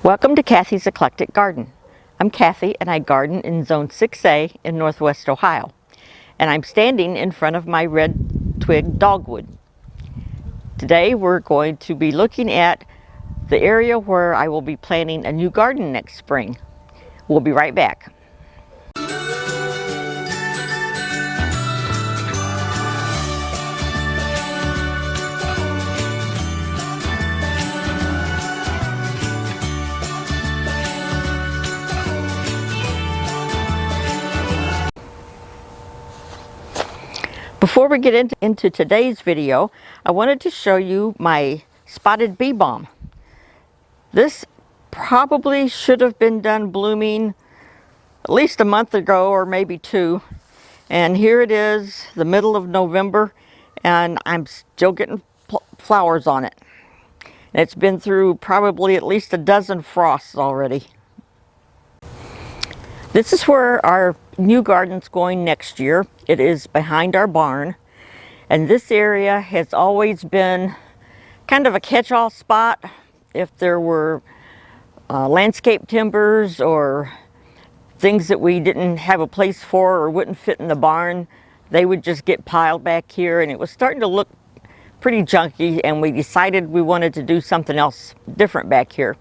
Welcome to Kathy's Eclectic Garden. I'm Kathy and I garden in Zone 6A in Northwest Ohio. And I'm standing in front of my red twig dogwood. Today we're going to be looking at the area where I will be planting a new garden next spring. We'll be right back. Before we get into today's video, I wanted to show you my spotted bee balm. This probably should have been done blooming at least a month ago or maybe two. And here it is, the middle of November, and I'm still getting flowers on it. And it's been through probably at least a dozen frosts already. This is where our new garden's going next year. It is behind our barn. And this area has always been kind of a catch-all spot. If there were landscape timbers or things that we didn't have a place for or wouldn't fit in the barn, they would just get piled back here, and it was starting to look pretty junky, and we decided we wanted to do something else different back here.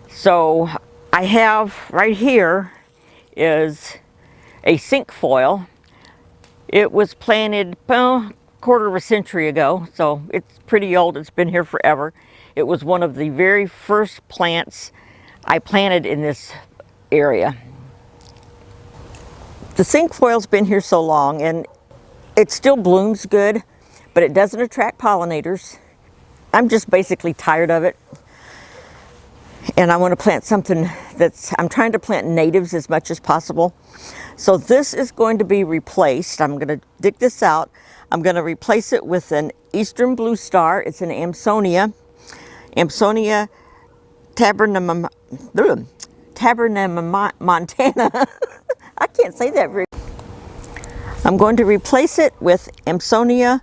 So I have right here is a cinquefoil. It was planted a quarter of a century ago, so it's pretty old. It's been here forever. It was one of the very first plants I planted in this area. The cinquefoil's been here so long, and it still blooms good, but it doesn't attract pollinators. I'm just basically tired of it. And I want to plant something I'm trying to plant natives as much as possible. So this is going to be replaced. I'm going to dig this out. I'm going to replace it with an Eastern Blue Star. It's an Amsonia tabernamontana. I can't say that very. I'm going to replace it with Amsonia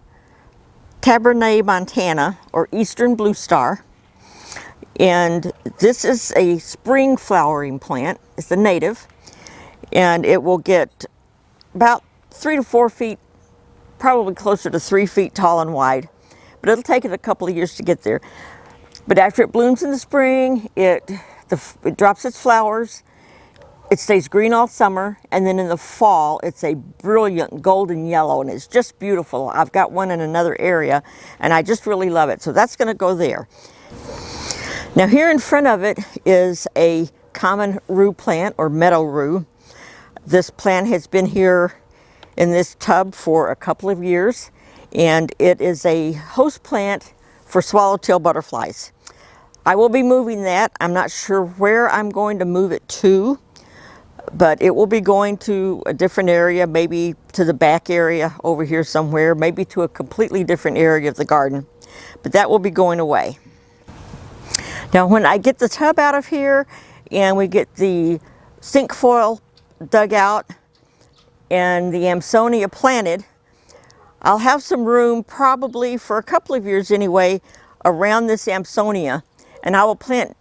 tabernamontana, or Eastern Blue Star. And this is a spring flowering plant. It's a native, and it will get about 3 to 4 feet, probably closer to 3 feet tall and wide, but it'll take it a couple of years to get there. But after it blooms in the spring, it drops its flowers. It stays green all summer, and then in the fall it's a brilliant golden yellow, and it's just beautiful. I've got one in another area and I just really love it, so that's going to go there. Now here in front of it is a common rue plant, or meadow rue. This plant has been here in this tub for a couple of years, and it is a host plant for swallowtail butterflies. I will be moving that. I'm not sure where I'm going to move it to, but it will be going to a different area, maybe to the back area over here somewhere, maybe to a completely different area of the garden, but that will be going away. Now when I get the tub out of here and we get the cinquefoil dug out and the Amsonia planted, I'll have some room, probably for a couple of years anyway, around this Amsonia, and I will plant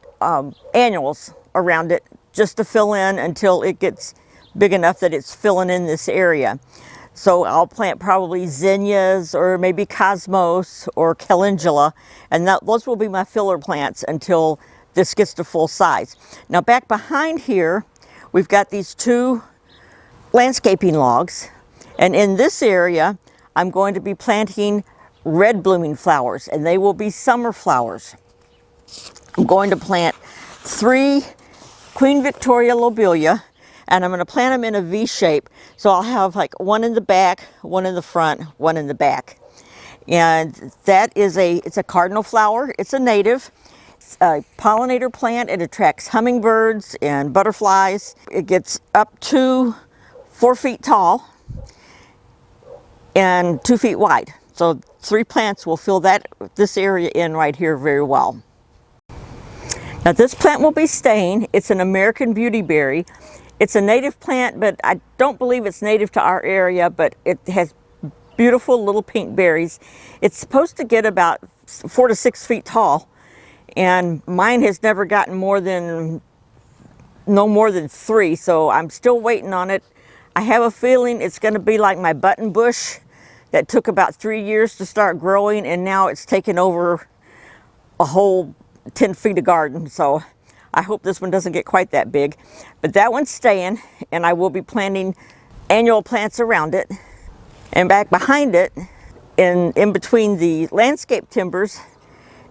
annuals around it just to fill in until it gets big enough that it's filling in this area. So I'll plant probably zinnias or maybe cosmos or calendula, and those will be my filler plants until this gets to full size. Now back behind here, we've got these two landscaping logs, and in this area I'm going to be planting red blooming flowers, and they will be summer flowers. I'm going to plant 3 Queen Victoria lobelia, and I'm going to plant them in a V shape. So I'll have like one in the back, one in the front, one in the back. And that is it's a cardinal flower. It's a native. It's a pollinator plant. It attracts hummingbirds and butterflies. It gets up to 4 feet tall and 2 feet wide. So 3 plants will fill this area in right here very well. Now this plant will be staying. It's an American beautyberry. It's a native plant, but I don't believe it's native to our area, but it has beautiful little pink berries. It's supposed to get about 4 to 6 feet tall, and mine has never gotten no more than 3, so I'm still waiting on it. I have a feeling it's going to be like my button bush that took about 3 years to start growing, and now it's taken over a whole 10 feet of garden. So I hope this one doesn't get quite that big, but that one's staying, and I will be planting annual plants around it. And back behind it, in between the landscape timbers,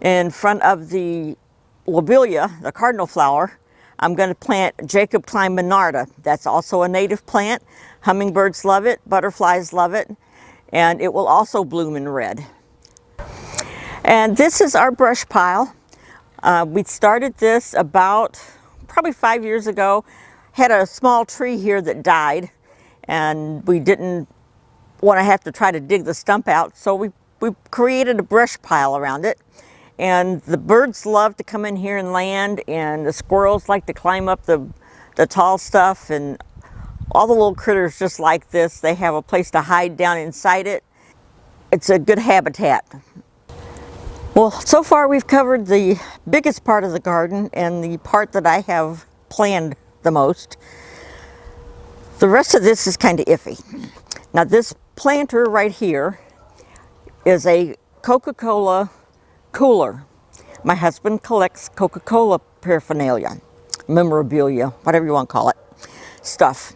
in front of the lobelia, the cardinal flower, I'm going to plant Jacob Klein Monarda. That's also a native plant. Hummingbirds love it, butterflies love it, and it will also bloom in red. And this is our brush pile. We started this about probably 5 years ago. Had a small tree here that died, and we didn't want to have to try to dig the stump out, so we created a brush pile around it. And the birds love to come in here and land, and the squirrels like to climb up the tall stuff, and all the little critters just like this. They have a place to hide down inside it. It's a good habitat. Well, so far we've covered the biggest part of the garden and the part that I have planned the most. The rest of this is kind of iffy. Now, this planter right here is a Coca-Cola cooler. My husband collects Coca-Cola paraphernalia, memorabilia, whatever you want to call it, stuff.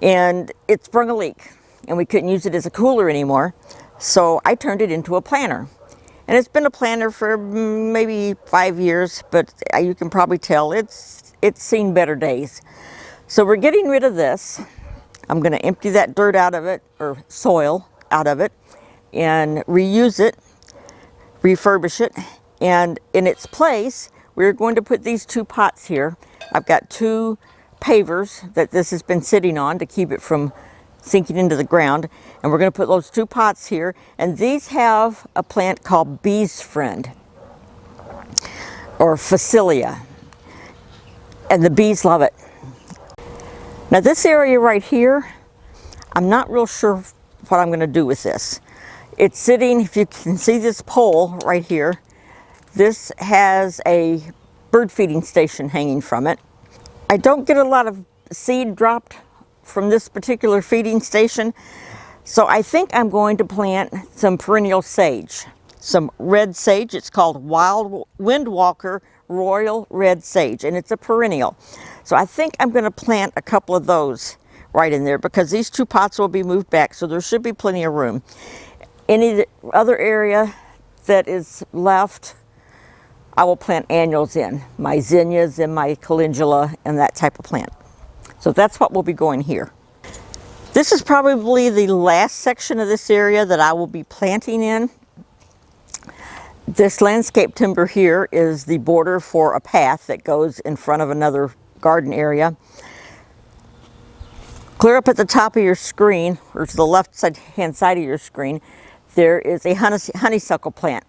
And it sprung a leak, and we couldn't use it as a cooler anymore, so I turned it into a planter. And it's been a planter for maybe 5 years, but you can probably tell it's seen better days. So we're getting rid of this. I'm going to empty that dirt out of it, or soil out of it, and reuse it, refurbish it, and in its place we're going to put these 2 pots here. I've got 2 pavers that this has been sitting on to keep it from sinking into the ground, and we're going to put those 2 pots here, and these have a plant called Bee's Friend, or Phacelia, and the bees love it. Now, this area right here, I'm not real sure what I'm going to do with this. It's sitting, if you can see this pole right here, this has a bird feeding station hanging from it. I don't get a lot of seed dropped from this particular feeding station, so I think I'm going to plant some perennial sage, some red sage. It's called Wild Windwalker Royal Red Sage, and it's a perennial. So I think I'm going to plant a couple of those right in there, because these 2 pots will be moved back, so there should be plenty of room. Any other area that is left, I will plant annuals in, my zinnias and my calendula and that type of plant. So that's what will be going here. This is probably the last section of this area that I will be planting in. This landscape timber here is the border for a path that goes in front of another garden area. Clear up at the top of your screen, or to the left hand side of your screen, there is a honeysuckle plant.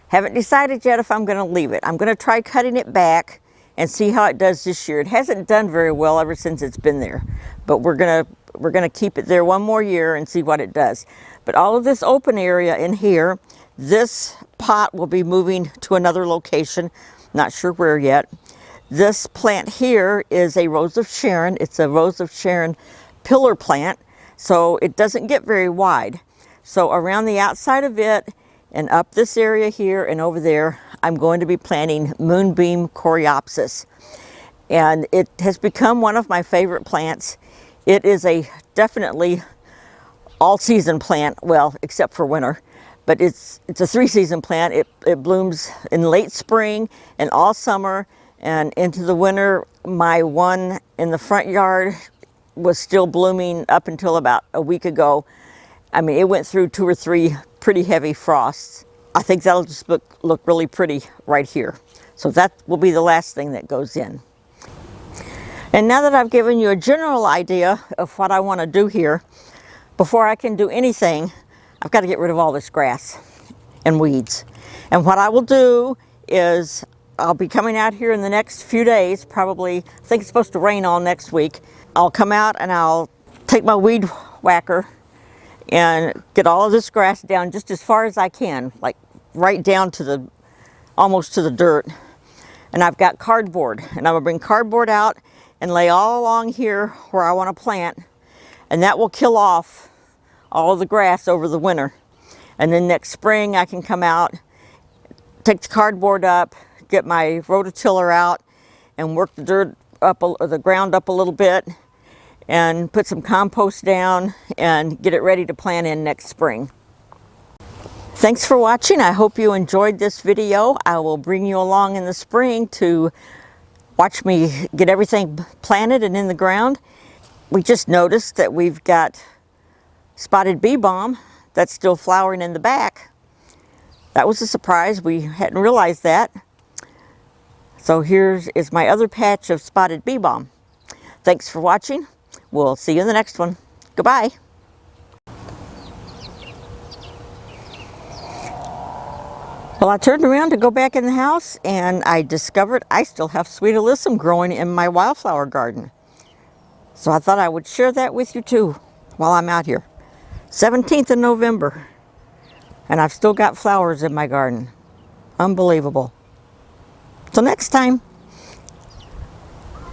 Haven't decided yet if I'm going to leave it. I'm going to try cutting it back and see how it does this year. It hasn't done very well ever since it's been there, but we're gonna keep it there one more year and see what it does. But all of this open area in here, this pot will be moving to another location, not sure where yet. This plant here is a Rose of Sharon. It's a Rose of Sharon pillar plant, so it doesn't get very wide. So around the outside of it and up this area here and over there, I'm going to be planting Moonbeam Coreopsis. And it has become one of my favorite plants. It is a definitely all-season plant, well, except for winter. But it's a 3-season plant. It blooms in late spring and all summer and into the winter. My one in the front yard was still blooming up until about a week ago. I mean, it went through 2 or 3 pretty heavy frosts. I think that'll just look really pretty right here. So that will be the last thing that goes in. And now that I've given you a general idea of what I want to do here, before I can do anything, I've got to get rid of all this grass and weeds. And what I will do is I'll be coming out here in the next few days, probably, I think it's supposed to rain all next week. I'll come out and I'll take my weed whacker and get all of this grass down just as far as I can, like right down to almost to the dirt. And I've got cardboard, and I'm gonna bring cardboard out and lay all along here where I want to plant, and that will kill off all the grass over the winter. And then next spring I can come out, take the cardboard up, get my rototiller out, and work the dirt up, or the ground up a little bit, and put some compost down and get it ready to plant in next spring. Thanks for watching. I hope you enjoyed this video. I will bring you along in the spring to watch me get everything planted and in the ground. We just noticed that we've got spotted bee balm that's still flowering in the back. That was a surprise. We hadn't realized that. So here's my other patch of spotted bee balm. Thanks for watching. We'll see you in the next one. Goodbye. Well, I turned around to go back in the house and I discovered I still have sweet alyssum growing in my wildflower garden. So I thought I would share that with you too while I'm out here. 17th of November, and I've still got flowers in my garden. Unbelievable. Till next time.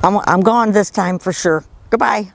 I'm gone this time for sure. Goodbye.